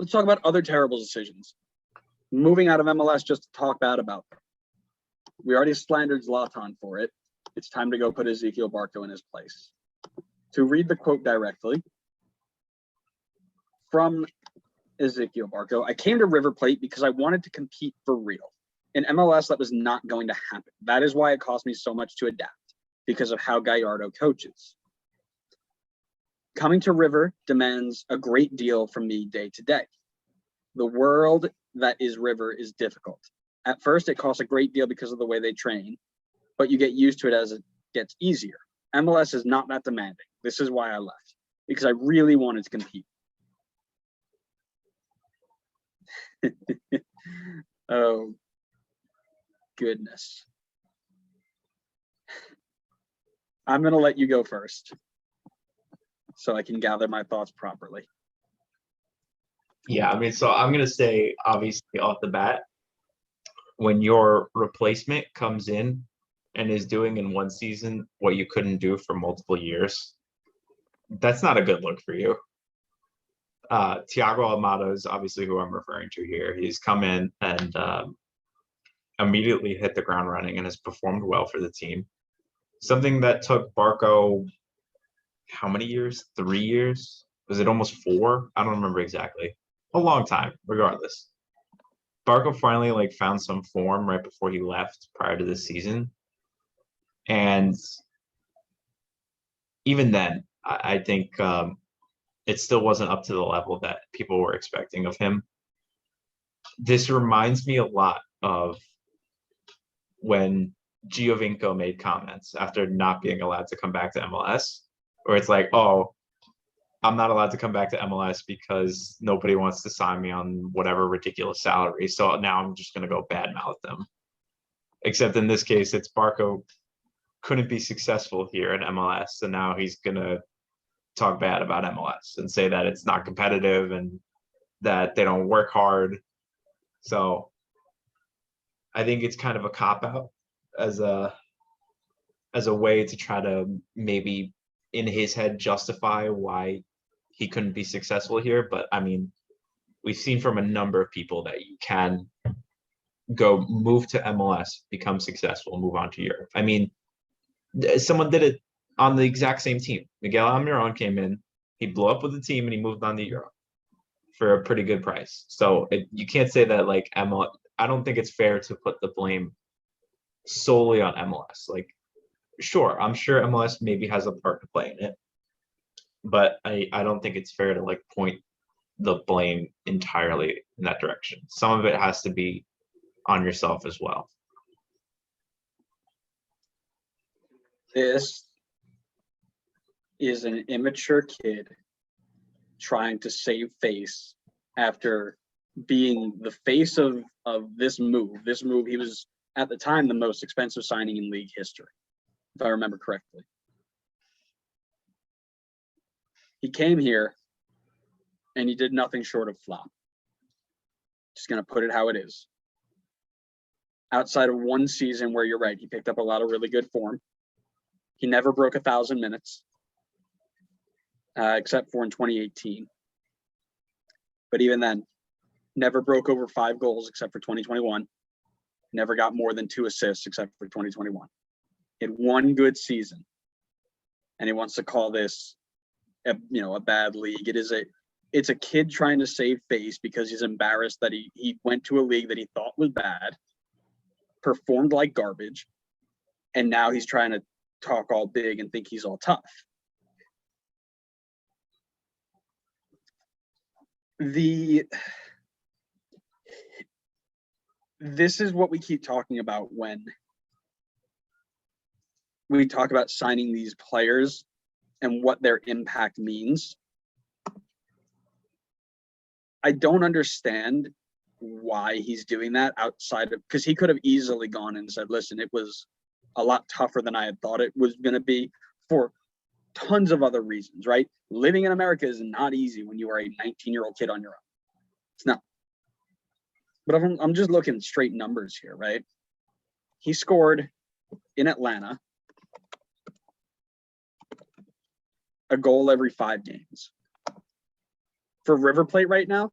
Let's talk about other terrible decisions. Moving out of MLS just to talk bad about them. We already slandered Zlatan for it. It's time to go put Ezequiel Barco in his place. To read the quote directly from Ezequiel Barco, I came to River Plate because I wanted to compete for real. In MLS, that was not going to happen. That is why it cost me so much to adapt, because of how Gallardo coaches. Coming to River demands a great deal from me day to day. The world that is River is difficult. At first, it costs a great deal because of the way they train, but you get used to it as it gets easier. MLS is not that demanding. This is why I left, because I really wanted to compete. Oh, goodness. I'm going to let you go first so I can gather my thoughts properly. Yeah, I mean, so I'm going to say, obviously, off the bat, when your replacement comes in and is doing in one season what you couldn't do for multiple years, that's not a good look for you. Thiago Almada is obviously who I'm referring to here. He's come in and immediately hit the ground running and has performed well for the team. Something that took Barco, how many years? 3 years? Was it almost 4? I don't remember exactly. A long time, regardless. Barco finally found some form right before he left prior to this season. And even then, I think it still wasn't up to the level that people were expecting of him. This reminds me a lot of when Giovinco made comments after not being allowed to come back to MLS, where it's like, oh, I'm not allowed to come back to MLS because nobody wants to sign me on whatever ridiculous salary. So now I'm just going to go badmouth them. Except in this case, it's Barco couldn't be successful here in MLS. And now he's going to talk bad about MLS and say that it's not competitive and that they don't work hard. So I think it's kind of a cop-out as a way to try to maybe in his head justify why he couldn't be successful here. But I mean, we've seen from a number of people that you can go move to MLS, become successful, move on to Europe. I mean, someone did it on the exact same team. Miguel Almiron came in, he blew up with the team, and he moved on to Europe for a pretty good price. So you can't say that MLS. I don't think it's fair to put the blame solely on MLS. Sure, I'm sure MLS maybe has a part to play in it, but I don't think it's fair to point the blame entirely in that direction. Some of it has to be on yourself as well. This is an immature kid trying to save face after being the face of this move. This move, he was at the time the most expensive signing in league history, if I remember correctly. He came here and he did nothing short of flop. Just going to put it how it is. Outside of one season where you're right, he picked up a lot of really good form. He never broke 1,000 minutes, except for in 2018. But even then, never broke over 5 goals except for 2021. Never got more than 2 assists except for 2021. He had one good season, and he wants to call this, a bad league. It's a kid trying to save face because he's embarrassed that he went to a league that he thought was bad, performed like garbage, and now he's trying to talk all big and think he's all tough. This is what we keep talking about when we talk about signing these players and what their impact means. I don't understand why he's doing that outside of, because he could have easily gone and said, listen, it was a lot tougher than I had thought it was going to be for tons of other reasons, right? Living in America is not easy when you are a 19-year-old kid on your own. It's not. But I'm just looking straight numbers here, right? He scored in Atlanta a goal every 5 games. For River Plate right now,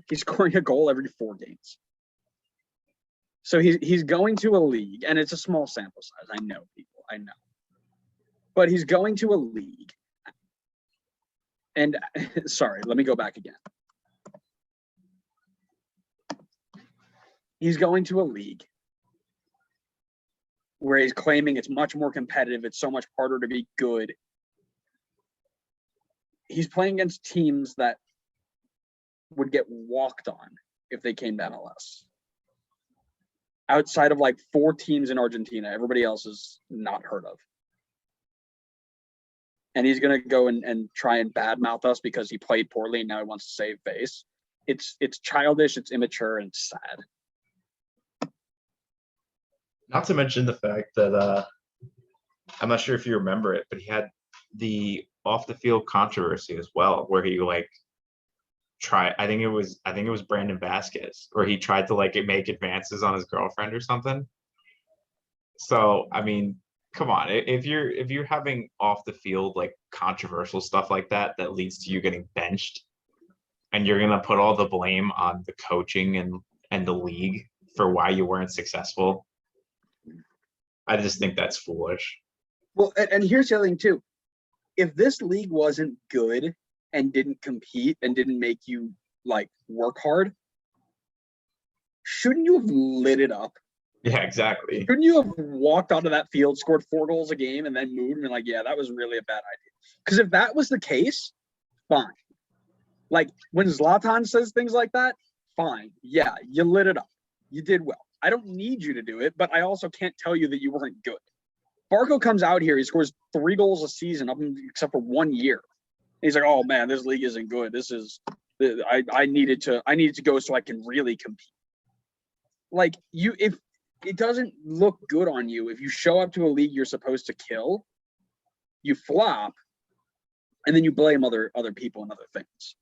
He's scoring a goal every 4 games. So he's going to a league, and it's a small sample size. I know, people. I know. But he's going to a league. And sorry, let me go back again. He's going to a league where he's claiming it's much more competitive. It's so much harder to be good. He's playing against teams that would get walked on if they came to MLS. Outside of like 4 teams in Argentina, everybody else is not heard of. And he's going to go and try and badmouth us because he played poorly and now he wants to save face. It's childish, it's immature, and it's sad. Not to mention the fact that I'm not sure if you remember it, but he had the off the field controversy as well, where he like I think it was Brandon Vasquez, where he tried to like make advances on his girlfriend or something. So I mean, come on, if you're having off the field like controversial stuff like that leads to you getting benched, and you're gonna put all the blame on the coaching and the league for why you weren't successful, I just think that's foolish. Well, and here's the other thing too. If this league wasn't good and didn't compete and didn't make you like work hard, shouldn't you have lit it up? Yeah, exactly. Shouldn't you have walked onto that field, scored 4 goals a game, and then moved and been like, yeah, that was really a bad idea? Because if that was the case, fine. Like when Zlatan says things like that, fine. Yeah, you lit it up. You did well. I don't need you to do it, but I also can't tell you that you weren't good. Barco comes out here, he scores 3 goals a season, except for 1 year. He's like, oh man, this league isn't good. I needed to go so I can really compete. Like if it doesn't look good on you, if you show up to a league you're supposed to kill, you flop, and then you blame other people and other things.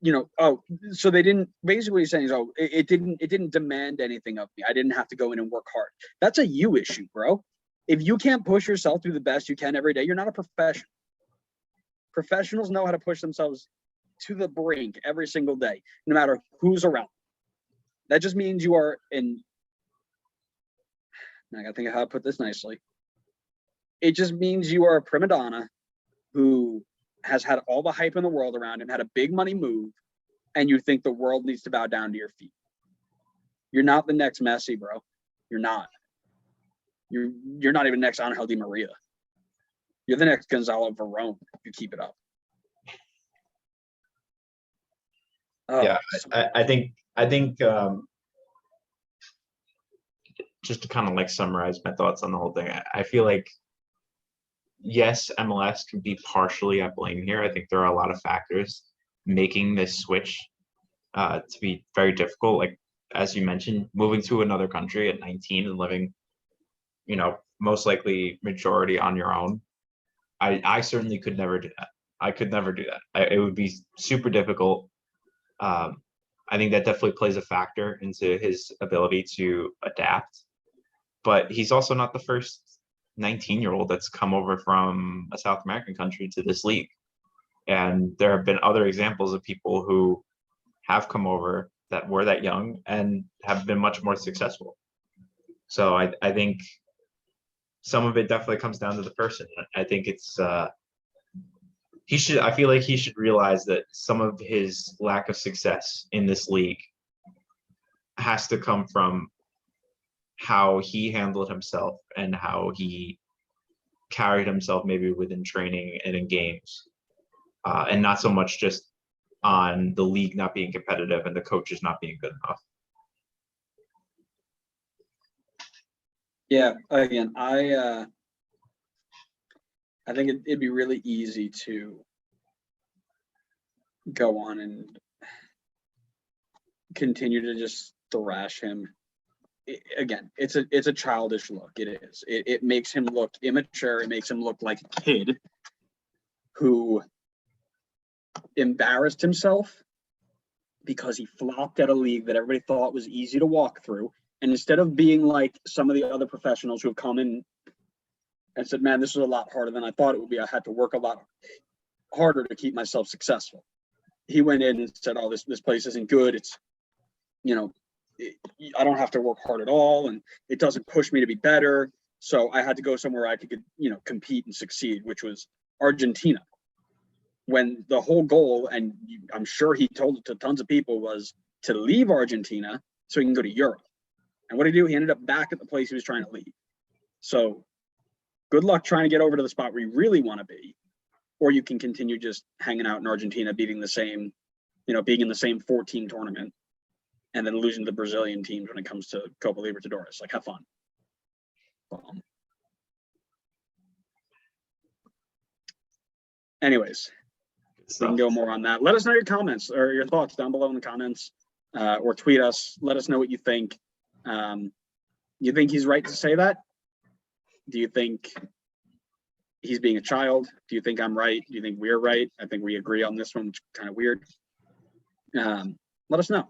You know, oh, so they didn't, basically what he's saying is, oh, it didn't demand anything of me. I didn't have to go in and work hard. That's a you issue, bro. If you can't push yourself through the best you can every day, you're not a professional. Professionals know how to push themselves to the brink every single day, no matter who's around. That just means you are in, I gotta think of how to put this nicely. It just means you are a prima donna who has had all the hype in the world around him, had a big money move, and you think the world needs to bow down to your feet. You're not the next Messi, bro. You're not. You're not even next Angel Di Maria. You're the next Gonzalo Verón if you keep it up. Yeah, I think just to kind of like summarize my thoughts on the whole thing, I feel like, yes, MLS can be partially at blame here. I think there are a lot of factors making this switch to be very difficult. Like, as you mentioned, moving to another country at 19 and living, most likely majority on your own. I certainly could never do that. I could never do that. It would be super difficult. I think that definitely plays a factor into his ability to adapt. But he's also not the first 19-year-old that's come over from a South American country to this league. And there have been other examples of people who have come over that were that young and have been much more successful. So I think some of it definitely comes down to the person. I think it's I feel like he should realize that some of his lack of success in this league has to come from how he handled himself and how he carried himself maybe within training and in games, and not so much just on the league not being competitive and the coaches not being good enough. Yeah, again, I think it'd be really easy to go on and continue to just thrash him. Again, it's a childish look. It is. It makes him look immature. It makes him look like a kid who embarrassed himself because he flopped at a league that everybody thought was easy to walk through. And instead of being like some of the other professionals who have come in and said, man, this was a lot harder than I thought it would be. I had to work a lot harder to keep myself successful. he went in and said, "Oh, this place isn't good. It's, you know, I don't have to work hard at all, and it doesn't push me to be better. So I had to go somewhere I could, compete and succeed, which was Argentina." When the whole goal, and I'm sure he told it to tons of people, was to leave Argentina so he can go to Europe. And what did he do? He ended up back at the place he was trying to leave. So good luck trying to get over to the spot where you really want to be, or you can continue just hanging out in Argentina, being in the same 14 tournament, and then losing to the Brazilian teams when it comes to Copa Libertadores. Like, have fun. Anyways, we can go more on that. Let us know your comments or your thoughts down below in the comments, or tweet us. Let us know what you think. You think he's right to say that? Do you think he's being a child? Do you think I'm right? Do you think we're right? I think we agree on this one, which is kind of weird. Let us know.